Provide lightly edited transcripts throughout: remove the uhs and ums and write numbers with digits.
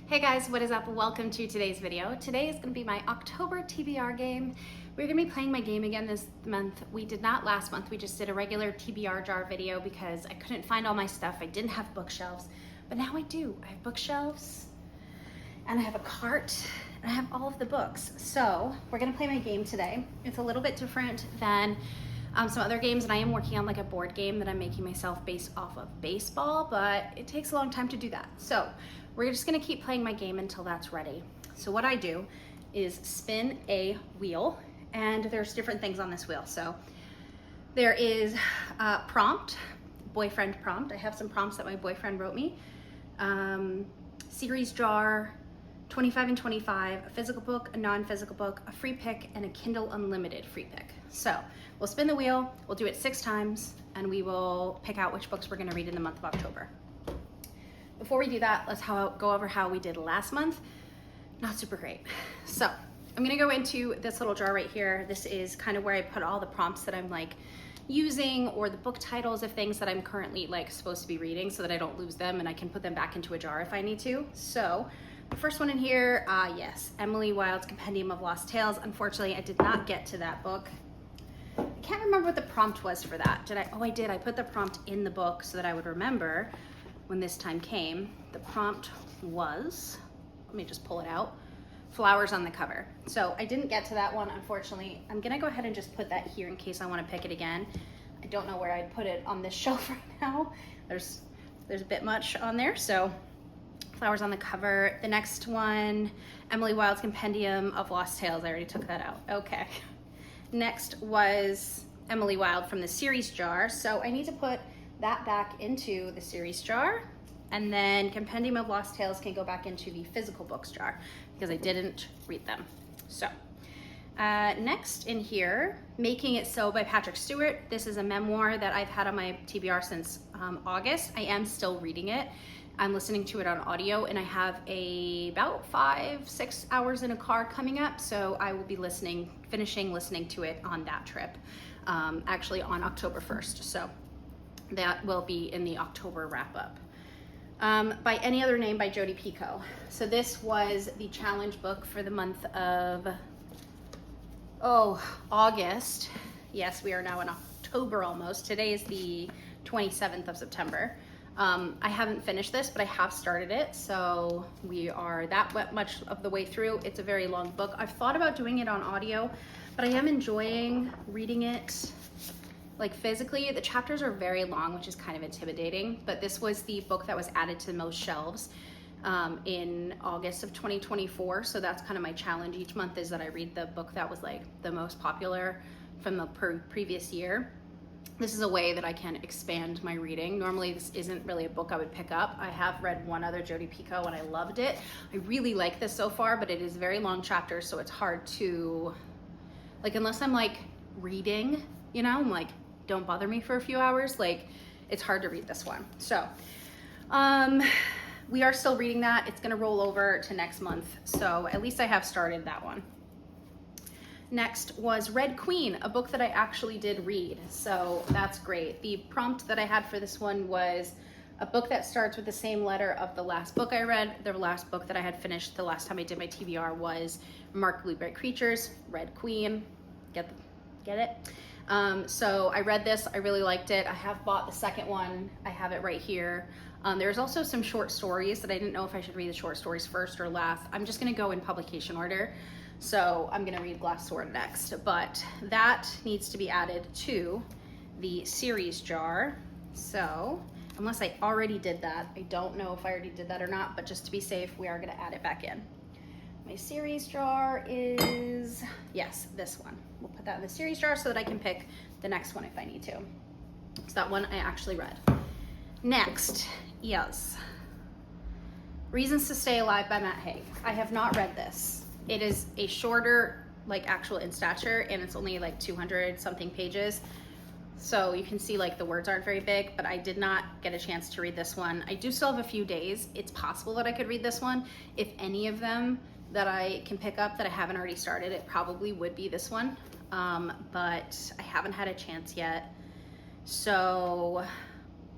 Hey guys, what is up? Welcome to today's video. Today is going to be my October TBR game. We're going to be playing my game again this month. We did not last month. We just did a regular TBR jar video because I couldn't find all my stuff. I didn't have bookshelves, but now I do. I have bookshelves and I have a cart and I have all of the books. So we're going to play my game today. It's a little bit different than some other games, and I am working on like a board game that I'm making myself based off of baseball, but it takes a long time to do that. So we're just gonna keep playing my game until that's ready. So what I do is spin a wheel, and there's different things on this wheel. So there is a prompt, boyfriend prompt. I have some prompts that my boyfriend wrote me. Series jar, 25 and 25, a physical book, a non-physical book, a free pick, and a Kindle Unlimited free pick. So we'll spin the wheel, we'll do it 6 times, and we will pick out which books we're gonna read in the month of October. Before we do that, let's go over how we did last month. Not super great. So I'm gonna go into this little jar right here. This is kind of where I put all the prompts that I'm like using, or the book titles of things that I'm currently like supposed to be reading, so that I don't lose them and I can put them back into a jar if I need to. So the first one in here, yes, Emily Wilde's Compendium of Lost Tales. Unfortunately, I did not get to that book. I can't remember what the prompt was for that. Did I? Oh, I did. I put the prompt in the book so that I would remember when this time came. The prompt was, let me just pull it out, flowers on the cover. So I didn't get to that one, unfortunately. I'm gonna go ahead and just put that here in case I want to pick it again. I don't know where I'd put it on this shelf right now. There's a bit much on there, so flowers on the cover. The next one, Emily Wilde's Compendium of Lost Tales. I already took that out. Okay. Next was Emily Wilde from the series jar. So I need to put that back into the series jar, and then Compendium of Lost Tales can go back into the physical books jar because I didn't read them. So next in here, Making It So by Patrick Stewart. This is a memoir that I've had on my TBR since August. I am still reading it. I'm listening to it on audio, and I have about 5-6 hours in a car coming up, so I will be finishing listening to it on that trip, actually on October 1st. So that will be in the October wrap up. By Any Other Name by Jodi Picoult. So this was the challenge book for the month of, August. Yes, we are now in October almost. Today is the 27th of September. I haven't finished this, but I have started it. So we are that much of the way through. It's a very long book. I've thought about doing it on audio, but I am enjoying reading it like physically. The chapters are very long, which is kind of intimidating, but this was the book that was added to most shelves in August of 2024. So that's kind of my challenge each month, is that I read the book that was like the most popular from the previous year. This is a way that I can expand my reading. Normally this isn't really a book I would pick up. I have read one other Jodi Picoult and I loved it. I really like this so far, but it is very long chapters, so it's hard to, like, unless I'm like reading, you know, I'm like, don't bother me for a few hours, like it's hard to read this one. So we are still reading that. It's gonna roll over to next month, so at least I have started that one. Next was Red Queen, a book that I actually did read, so that's great. The prompt that I had for this one was a book that starts with the same letter of the last book I read. The last book that I had finished the last time I did my TBR was Remarkably Bright Creatures, Red Queen. Get it? So I read this, I really liked it. I have bought the second one. I have it right here. There's also some short stories that I didn't know if I should read the short stories first or last. I'm just gonna go in publication order. So I'm gonna read Glass Sword next, but that needs to be added to the series jar. So unless I already did that, I don't know if I already did that or not, but just to be safe, we are gonna add it back in. My series jar is, yes, this one. We'll put that in the series jar so that I can pick the next one if I need to. So that one I actually read. Next, yes, Reasons to Stay Alive by Matt Haig. I have not read this. It is a shorter, like actual in stature, and it's only like 200 something pages. So you can see like the words aren't very big, but I did not get a chance to read this one. I do still have a few days. It's possible that I could read this one. If any of them that I can pick up that I haven't already started, it probably would be this one. But I haven't had a chance yet. So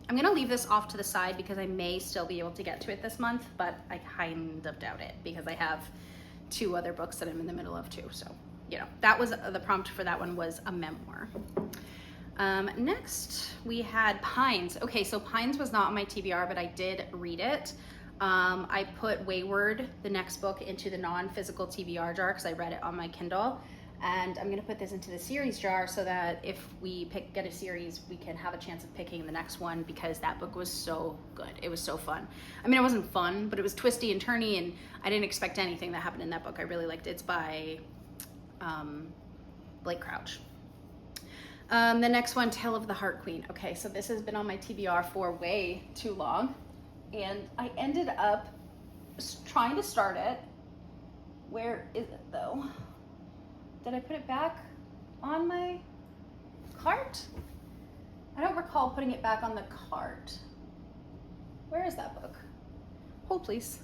I'm gonna leave this off to the side because I may still be able to get to it this month, but I kind of doubt it because I have 2 other books that I'm in the middle of too. So, you know, that was the prompt for that one, was a memoir. Next we had Pines. Okay, so Pines was not on my TBR, but I did read it. I put Wayward, the next book, into the non-physical TBR jar because I read it on my Kindle. And I'm gonna put this into the series jar so that if we get a series, we can have a chance of picking the next one, because that book was so good. It was so fun. I mean, it wasn't fun, but it was twisty and turny, and I didn't expect anything that happened in that book. I really liked it. It's by Blake Crouch. The next one, Tale of the Heart Queen. Okay, so this has been on my TBR for way too long, and I ended up trying to start it. Where is it though? Did I put it back on my cart? I don't recall putting it back on the cart. Where is that book? Hold please.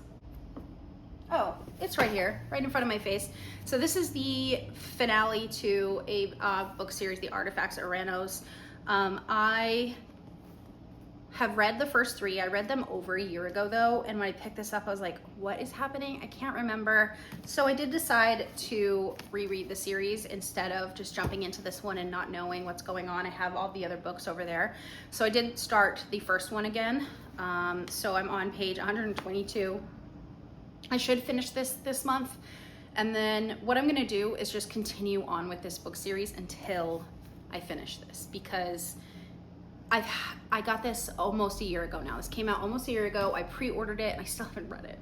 Oh, it's right here, right in front of my face. So this is the finale to a book series, The Artifacts of Aranos. I have read the first 3. I read them over a year ago though, and when I picked this up, I was like, what is happening? I can't remember. So I did decide to reread the series instead of just jumping into this one and not knowing what's going on. I have all the other books over there. So I did start the first one again. So I'm on page 122. I should finish this month. And then what I'm gonna do is just continue on with this book series until I finish this, because I got this almost a year ago now. This came out almost a year ago. I pre-ordered it and I still haven't read it.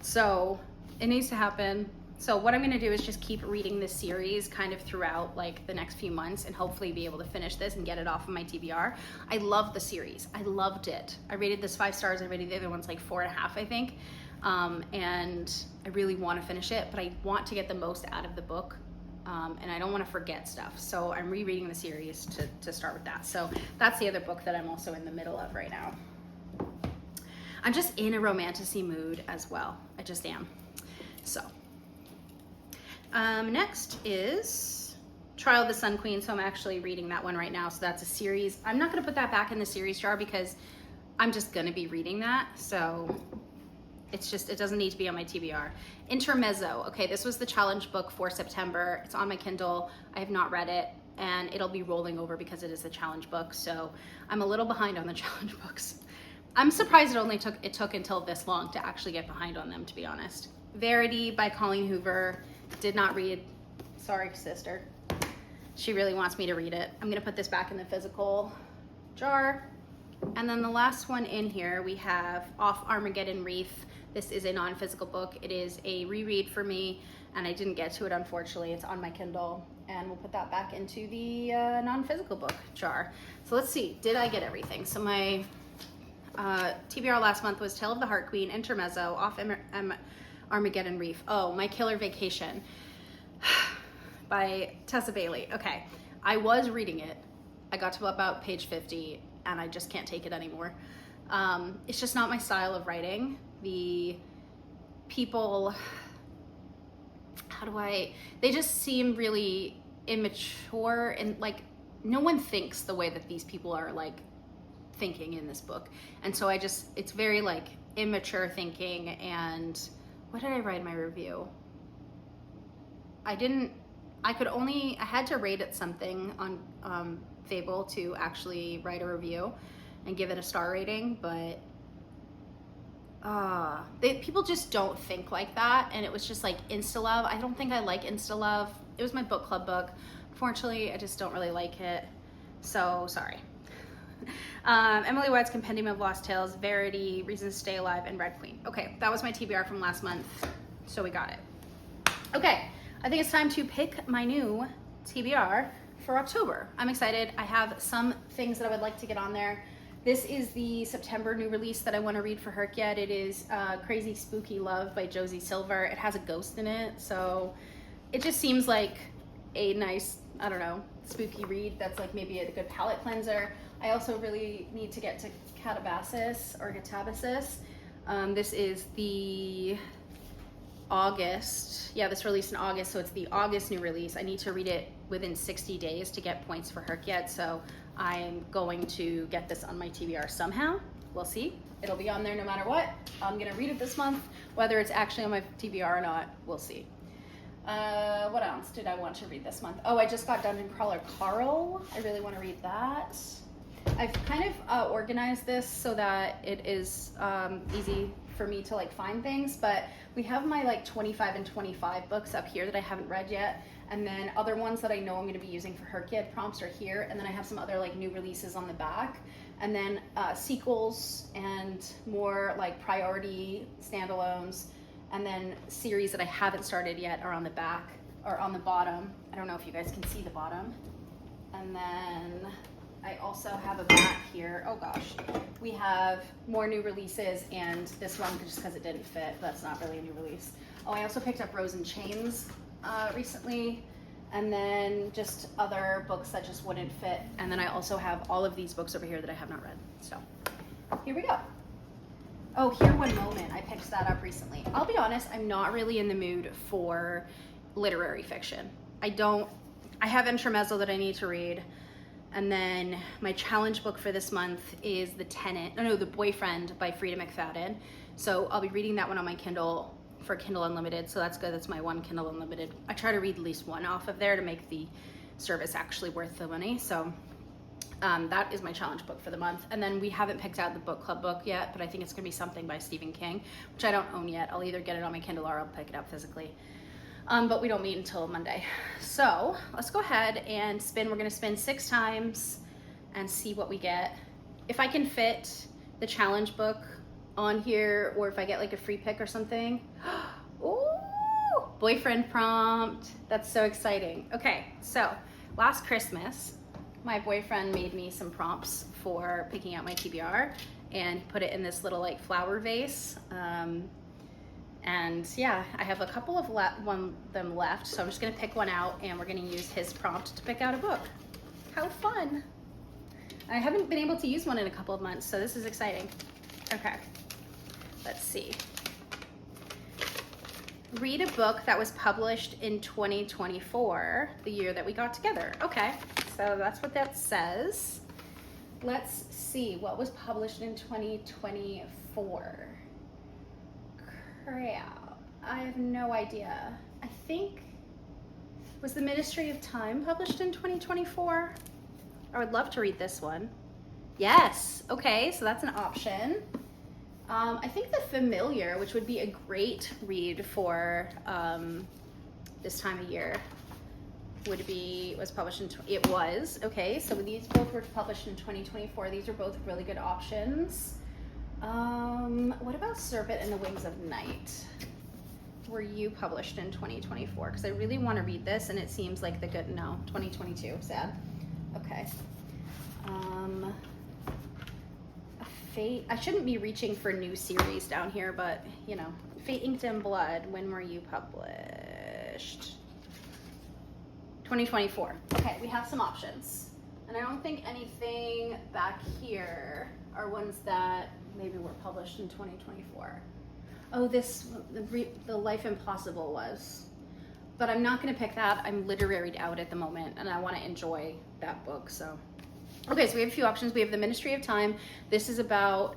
So it needs to happen. So what I'm gonna do is just keep reading this series kind of throughout like the next few months, and hopefully be able to finish this and get it off of my TBR. I love the series. I loved it. I rated this 5 stars. I rated the other ones like 4.5, I think. And I really want to finish it, but I want to get the most out of the book. And I don't want to forget stuff. So I'm rereading the series to start with that. So that's the other book that I'm also in the middle of right now. I'm just in a romantic-y mood as well. I just am. So next is Trial of the Sun Queen. So I'm actually reading that one right now. So that's a series. I'm not going to put that back in the series jar because I'm just going to be reading that. So it's just, it doesn't need to be on my TBR. Intermezzo. Okay, this was the challenge book for September. It's on my Kindle. I have not read it, and it'll be rolling over because it is a challenge book. So I'm a little behind on the challenge books. I'm surprised it took until this long to actually get behind on them, to be honest. Verity by Colleen Hoover. Did not read. Sorry, sister. She really wants me to read it. I'm gonna put this back in the physical jar. And then the last one in here, we have Off Armageddon Reef. This is a non-physical book. It is a reread for me, and I didn't get to it, unfortunately. It's on my Kindle, and we'll put that back into the non-physical book jar. So let's see, did I get everything? So my TBR last month was Tale of the Heart Queen, Intermezzo, Off Armageddon Reef. Oh, My Killer Vacation by Tessa Bailey. Okay, I was reading it. I got to about page 50, and I just can't take it anymore. It's just not my style of writing. The people, they just seem really immature, and like no one thinks the way that these people are like thinking in this book. And so it's very like immature thinking. And what did I write in my review? I had to rate it something on Fable to actually write a review and give it a star rating, but people just don't think like that. And it was just like insta-love. I don't think I like insta-love. It was my book club book. Unfortunately, I just don't really like it. So sorry. Emily White's Compendium of Lost Tales, Verity, Reasons to Stay Alive, and Red Queen. Okay, that was my TBR from last month. So we got it. Okay, I think it's time to pick my new TBR for October. I'm excited. I have some things that I would like to get on there. This is the September new release that I want to read for Herkyet. It is Crazy Spooky Love by Josie Silver. It has a ghost in it, so it just seems like a nice, I don't know, spooky read that's like maybe a good palate cleanser. I also really need to get to Catabasis or Catabasis. This is the August. Yeah, this released in August, so it's the August new release. I need to read it within 60 days to get points for Herc yet, so I'm going to get this on my TBR somehow. We'll see. It'll be on there no matter what. I'm gonna read it this month. Whether it's actually on my TBR or not, we'll see. What else did I want to read this month? Oh, I just got Dungeon Crawler Carl. I really want to read that. I've kind of organized this so that it is easy for me to like find things, but we have my like 25 and 25 books up here that I haven't read yet, and then other ones that I know I'm going to be using for Herc prompts are here, and then I have some other like new releases on the back, and then sequels and more like priority standalones, and then series that I haven't started yet are on the back or on the bottom. I don't know if you guys can see the bottom. And then I also have a back here. Oh gosh, we have more new releases, and this one just because it didn't fit, that's not really a new release. Oh, I also picked up Rose and Chains recently, and then just other books that just wouldn't fit. And then I also have all of these books over here that I have not read. So here we go. Oh, Here One Moment. I picked that up recently. I'll be honest, I'm not really in the mood for literary fiction. I have Intermezzo that I need to read. And then my challenge book for this month is The Boyfriend by Frida McFadden. So I'll be reading that one on my Kindle for Kindle Unlimited. So that's good. That's my one Kindle Unlimited. I try to read at least one off of there to make the service actually worth the money. So that is my challenge book for the month. And then we haven't picked out the book club book yet, but I think it's gonna be something by Stephen King, which I don't own yet. I'll either get it on my Kindle or I'll pick it up physically. But we don't meet until Monday. So let's go ahead and spin. We're gonna spin 6 times and see what we get. If I can fit the challenge book on here, or if I get like a free pick or something. Ooh, boyfriend prompt. That's so exciting. Okay, so last Christmas, my boyfriend made me some prompts for picking out my TBR and put it in this little like flower vase. And yeah, I have a couple of them left, so I'm just gonna pick one out and we're gonna use his prompt to pick out a book. How fun. I haven't been able to use one in a couple of months, so this is exciting. Okay, let's see. Read a book that was published in 2024, the year that we got together. Okay, so that's what that says. Let's see, what was published in 2024? Crap, I have no idea. I think, was The Ministry of Time published in 2024? I would love to read this one. Yes, okay, so that's an option. I think The Familiar, which would be a great read for this time of year, was published in, it was, okay, so these both were published in 2024. These are both really good options. What about Serpent and the Wings of Night? Were you published in 2024? Because I really want to read this, and it seems like the good, no, 2022, sad. Okay. Fate, I shouldn't be reaching for new series down here, but you know, Fate Inked in Blood, when were you published? 2024. Okay, we have some options. And I don't think anything back here are ones that maybe were published in 2024. Oh, the Life Impossible was. But I'm not gonna pick that. I'm literary out at the moment and I wanna enjoy that book, so. Okay, so we have a few options. We have The Ministry of Time. This is about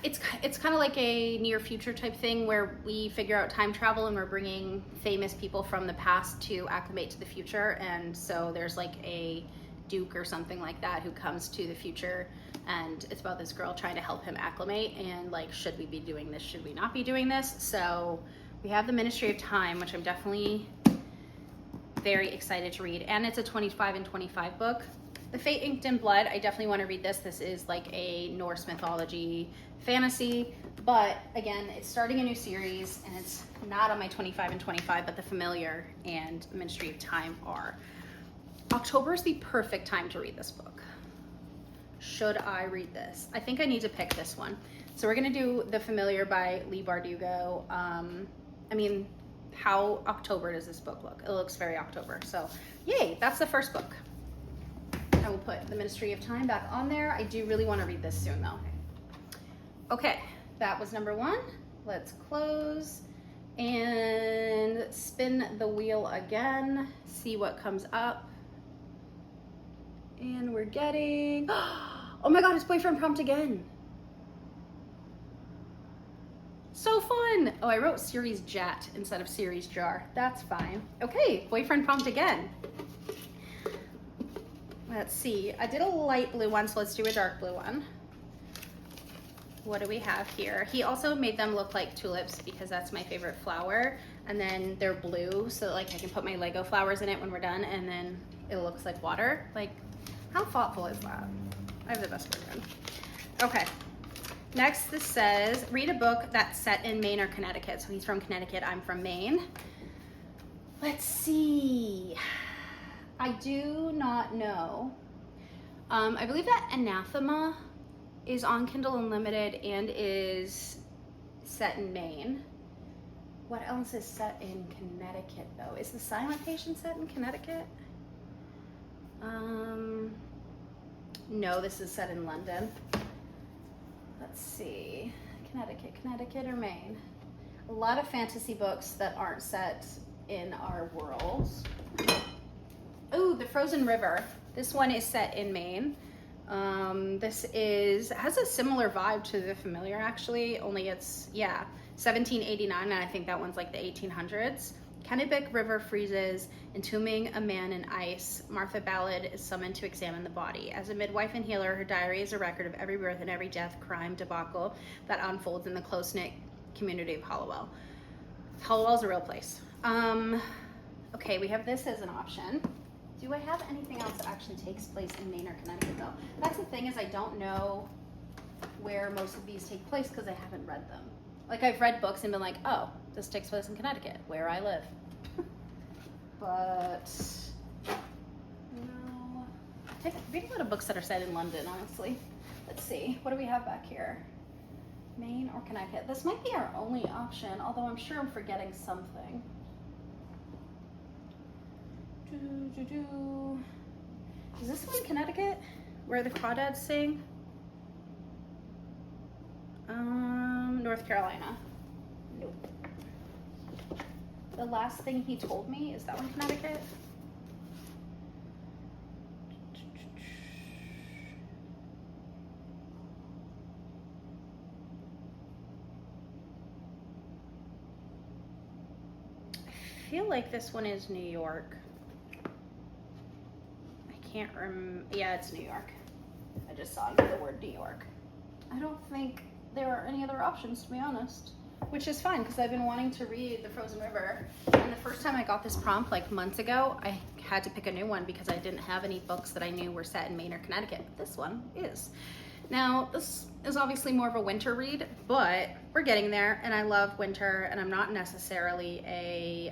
it's kind of like a near future type thing where we figure out time travel and we're bringing famous people from the past to acclimate to the future. And so there's like a duke or something like that who comes to the future, and it's about this girl trying to help him acclimate and like, should we be doing this? Should we not be doing this? So we have The Ministry of Time, which I'm definitely very excited to read, and it's a 25 and 25 book. The Fate Inked in Blood, I definitely want to read this. This is like a Norse mythology fantasy, but again, it's starting a new series and it's not on my 25 and 25, but The Familiar and Ministry of Time are. October is the perfect time to read this book. Should I read this? I think I need to pick this one. So we're gonna do The Familiar by Leigh Bardugo. I mean, how October does this book look? It looks very October. So yay, that's the first book. I will put The Ministry of Time back on there. I do really want to read this soon though. Okay, that was number 1. Let's close and spin the wheel again, see what comes up. And we're getting, oh my God, it's boyfriend prompt again. So fun. Oh, I wrote series Jat instead of series Jar. That's fine. Okay, boyfriend prompt again. Let's see. I did a light blue one, so let's do a dark blue one. What do we have here? He also made them look like tulips because that's my favorite flower. And then they're blue, so like I can put my Lego flowers in it when we're done, and then it looks like water. Like, how thoughtful is that? I have the best boyfriend. Okay. Next, this says, read a book that's set in Maine or Connecticut. So he's from Connecticut, I'm from Maine. Let's see. I do not know. I believe that Anathema is on Kindle Unlimited and is set in Maine. What else is set in Connecticut though? Is The Silent Patient set in Connecticut? No, this is set in London. Let's see, Connecticut or Maine? A lot of fantasy books that aren't set in our world. Ooh, The Frozen River. This one is set in Maine. This has a similar vibe to The Familiar actually, only it's, yeah, 1789, and I think that one's like the 1800s. Kennebec River freezes, entombing a man in ice. Martha Ballard is summoned to examine the body. As a midwife and healer, her diary is a record of every birth and every death, crime, debacle that unfolds in the close-knit community of Hollowell. Hollowell's a real place. Okay, we have this as an option. Do I have anything else that actually takes place in Maine or Connecticut though? That's the thing, is I don't know where most of these take place because I haven't read them. Like, I've read books and been like, oh, this takes place in Connecticut, where I live. But, no. I read a lot of books that are set in London, honestly. Let's see, what do we have back here? Maine or Connecticut? This might be our only option, although I'm sure I'm forgetting something. Is this one Connecticut, where the crawdads sing? North Carolina. Nope. The last thing he told me, is that one Connecticut? I feel like this one is New York. I can't remember. Yeah, it's New York. I just saw the word New York. I don't think there are any other options, to be honest, which is fine because I've been wanting to read The Frozen River, and the first time I got this prompt like months ago, I had to pick a new one because I didn't have any books that I knew were set in Maine or Connecticut, but this one is. Now, this is obviously more of a winter read, but we're getting there, and I love winter, and I'm not necessarily a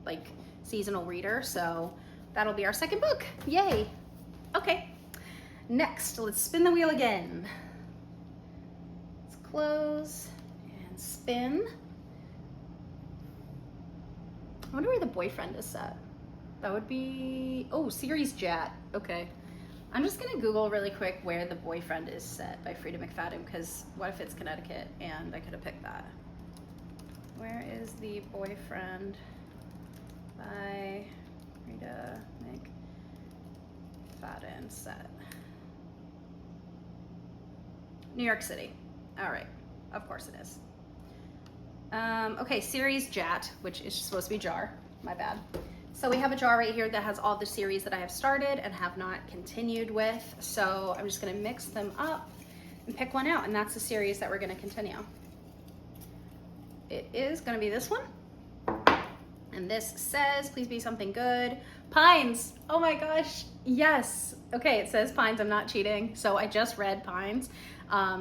like seasonal reader, so that'll be our second book. Yay. Okay, next, let's spin the wheel again. Close and spin. I wonder where the boyfriend is set. That would be, oh, series Jat. Okay. I'm just gonna Google really quick where the boyfriend is set by Frida McFadden, because what if it's Connecticut and I could have picked that. Where is the boyfriend by Frida McFadden set? New York City. All right, of course it is. Okay, series Jat, which is supposed to be jar, my bad. So we have a jar right here that has all the series that I have started and have not continued with. So I'm just gonna mix them up and pick one out, and that's the series that we're gonna continue. It is gonna be this one. And this says, please be something good. Pines, oh my gosh, yes. Okay, it says Pines, I'm not cheating. So I just read Pines.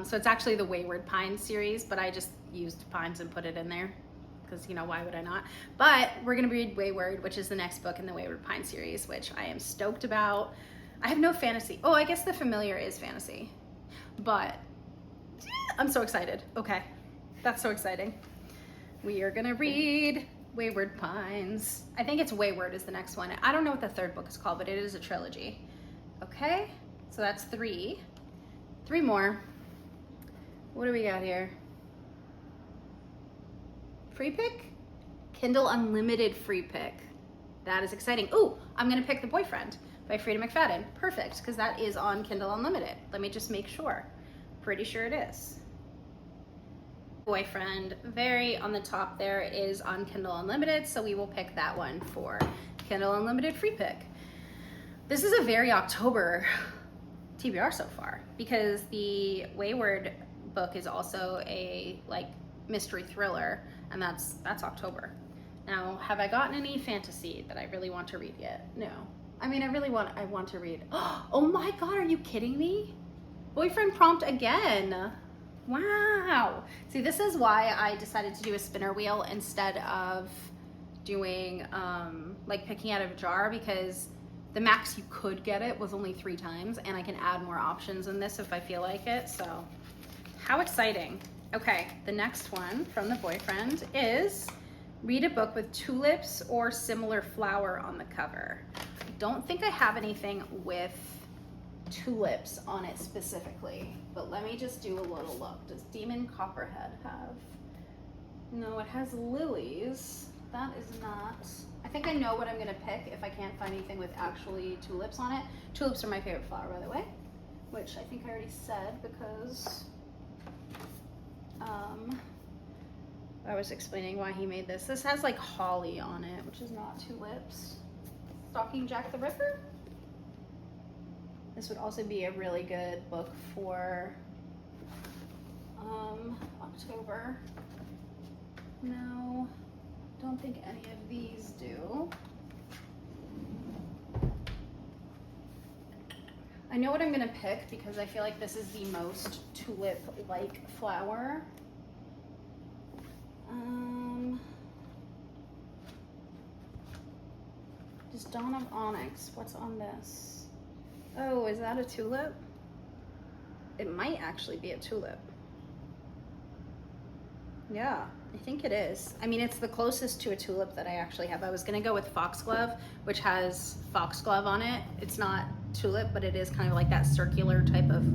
So it's actually the Wayward Pines series, but I just used Pines and put it in there because, you know, why would I not? But we're gonna read Wayward, which is the next book in the Wayward Pines series, which I am stoked about. I have no fantasy. Oh, I guess The Familiar is fantasy, but I'm so excited. Okay, that's so exciting. We are gonna read Wayward Pines. I think it's Wayward is the next one. I don't know what the third book is called, but it is a trilogy. Okay, so that's three. Three more. What do we got here? free pick? Kindle Unlimited free pick. That is exciting. Ooh, I'm gonna pick The Boyfriend by Frida McFadden. Perfect, because that is on Kindle Unlimited. Let me just make sure. Pretty sure it is. Boyfriend, very on the top there, is on Kindle Unlimited, so we will pick that one for Kindle Unlimited free pick. This is a very October TBR so far, because the Wayward book is also a like mystery thriller, and that's October. Now, have I gotten any fantasy that I really want to read yet? No. I mean, I want to read. Oh my God, are you kidding me? Boyfriend prompt again. Wow. See, this is why I decided to do a spinner wheel instead of doing like picking out of a jar, because the max you could get it was only 3 times, and I can add more options in this if I feel like it. So how exciting. Okay, the next one from The Boyfriend is read a book with tulips or similar flower on the cover. I don't think I have anything with tulips on it specifically, but let me just do a little look. Does Demon Copperhead have? No, it has lilies. That is not. I think I know what I'm gonna pick if I can't find anything with actually tulips on it. Tulips are my favorite flower, by the way, which I think I already said because I was explaining why he made this. This has like holly on it, which is not tulips. Stalking Jack the Ripper. This would also be a really good book for October. No, don't think any of these do. I know what I'm gonna pick because I feel like this is the most tulip-like flower. Just Dawn of Onyx. What's on this? Oh, is that a tulip? It might actually be a tulip. Yeah, I think it is. I mean, it's the closest to a tulip that I actually have. I was gonna go with foxglove, which has foxglove on it. It's not tulip, but it is kind of like that circular type of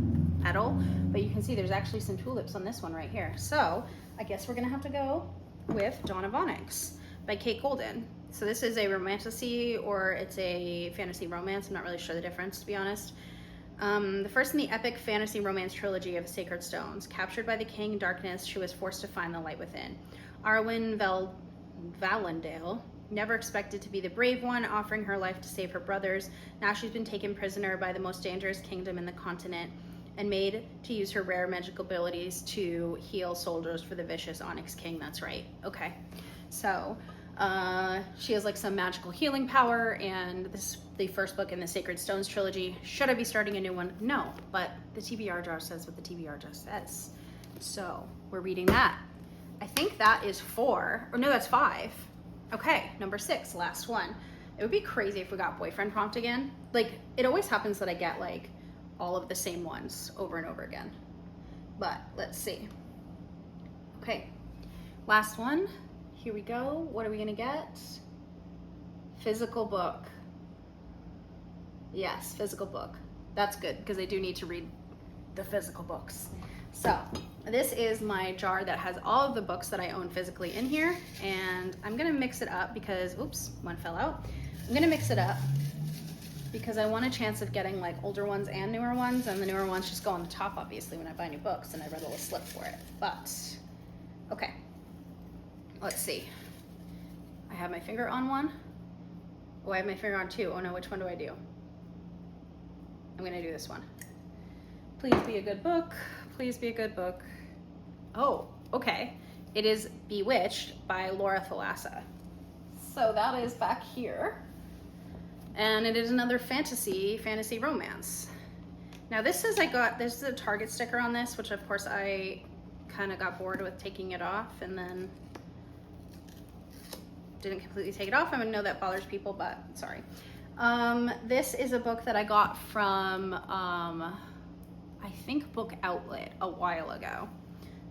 petal. But you can see there's actually some tulips on this one right here. So I guess we're gonna have to go with Dawn of Onyx by Kate Golden. So this is a romantasy, or it's a fantasy romance. I'm not really sure the difference, to be honest. The first in the epic fantasy romance trilogy of Sacred Stones. Captured by the king in darkness, she was forced to find the light within. Arwen Valendale never expected to be the brave one, offering her life to save her brothers. Now she's been taken prisoner by the most dangerous kingdom in the continent and made to use her rare magical abilities to heal soldiers for the vicious Onyx King. That's right. Okay. So she has like some magical healing power, and this is the first book in the Sacred Stones trilogy. Should I be starting a new one? No, but the TBR jar says what the TBR jar says. So we're reading that. I think that is 4, or no, that's 5. Okay, number 6, last one. It would be crazy if we got Boyfriend prompt again. Like, it always happens that I get like all of the same ones over and over again. But let's see. Okay, last one. Here we go. What are we gonna get? Physical book. Yes, physical book. That's good, because I do need to read the physical books. So this is my jar that has all of the books that I own physically in here, and I'm gonna mix it up because, oops, one fell out. I'm gonna mix it up because I want a chance of getting like older ones and newer ones, and the newer ones just go on the top, obviously, when I buy new books, and I read a little slip for it. But, okay. Let's see. I have my finger on one. Oh, I have my finger on 2. Oh no, which one do I do? I'm gonna do this one. Please be a good book. Please be a good book. Oh, okay. It is Bewitched by Laura Thalassa. So that is back here. And it is another fantasy romance. Now this is this is a Target sticker on this, which of course I kind of got bored with taking it off, and then didn't completely take it off. I know that bothers people, but sorry. This is a book that I got from, I think Book Outlet a while ago.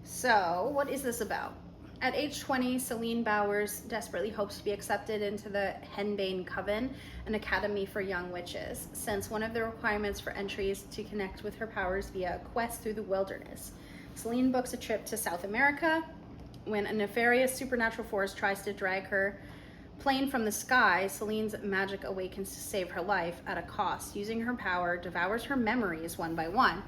So what is this about? At age 20, Celine Bowers desperately hopes to be accepted into the Henbane Coven, an academy for young witches, since one of the requirements for entry is to connect with her powers via a quest through the wilderness. Celine books a trip to South America, When a nefarious supernatural force tries to drag her plane from the sky, Celine's magic awakens to save her life at a cost. Using her power, devours her memories one by one.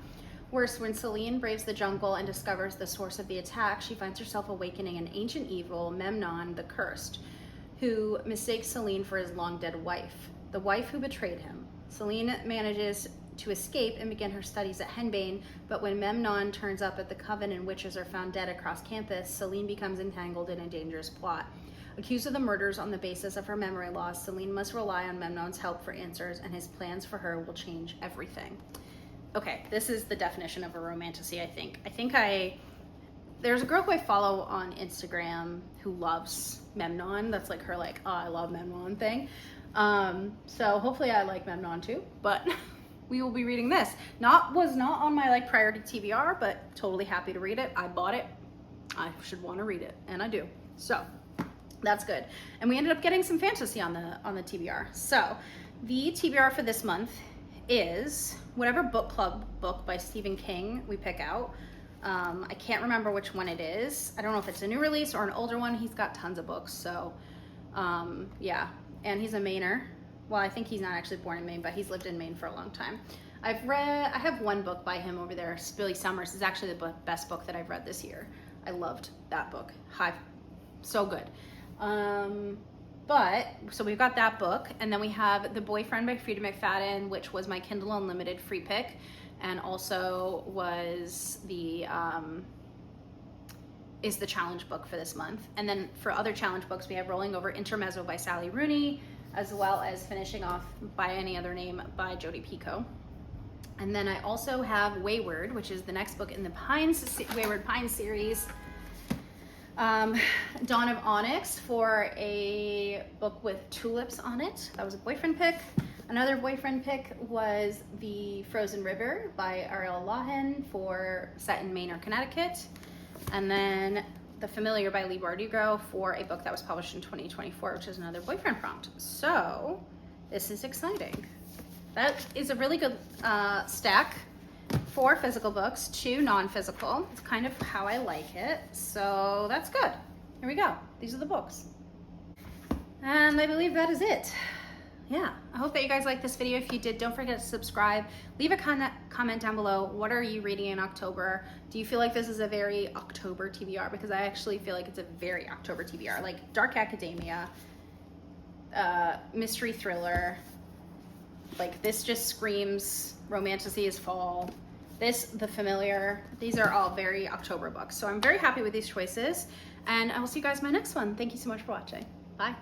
Worse, when Celine braves the jungle and discovers the source of the attack, she finds herself awakening an ancient evil, Memnon the Cursed, who mistakes Celine for his long-dead wife, the wife who betrayed him. Celine manages to escape and begin her studies at Henbane, but when Memnon turns up at the coven and witches are found dead across campus, Celine becomes entangled in a dangerous plot. Accused of the murders on the basis of her memory loss, Celine must rely on Memnon's help for answers, and his plans for her will change everything. Okay, this is the definition of a romantasy, I think. There's a girl who I follow on Instagram who loves Memnon. That's like her like, oh, I love Memnon thing. So hopefully I like Memnon too, but we will be reading this. Was not on my like priority TBR, but totally happy to read it. I bought it. I should want to read it, and I do. So that's good. And we ended up getting some fantasy on the TBR. So the TBR for this month is whatever book club book by Stephen King we pick out. I can't remember which one it is. I don't know if it's a new release or an older one. He's got tons of books, so yeah. And he's a Mainer. Well, I think he's not actually born in Maine, but he's lived in Maine for a long time. I have one book by him over there. Billy Summers is actually the best book that I've read this year. I loved that book. So good. So we've got that book, and then we have The Boyfriend by Frida McFadden, which was my Kindle Unlimited free pick, and also was is the challenge book for this month. And then for other challenge books, we have Rolling Over Intermezzo by Sally Rooney, as well as Finishing Off by Any Other Name by Jodi Picoult. And then I also have Wayward, which is the next book in the Wayward Pines series. Dawn of Onyx for a book with tulips on it. That was a boyfriend pick. Another boyfriend pick was The Frozen River by Ariel Lahan for set in Maine or Connecticut. And then The Familiar by Leigh Bardugo for a book that was published in 2024, which is another boyfriend prompt. So this is exciting. That is a really good stack. 4 physical books, 2 non-physical. It's kind of how I like it. So that's good. Here we go. These are the books. And I believe that is it. Yeah, I hope that you guys liked this video. If you did, don't forget to subscribe. Leave a comment down below. What are you reading in October? Do you feel like this is a very October TBR? Because I actually feel like it's a very October TBR. Like dark academia, mystery thriller. Like this just screams romantasy is fall. This, The Familiar, these are all very October books. So I'm very happy with these choices, and I will see you guys in my next one. Thank you so much for watching. Bye.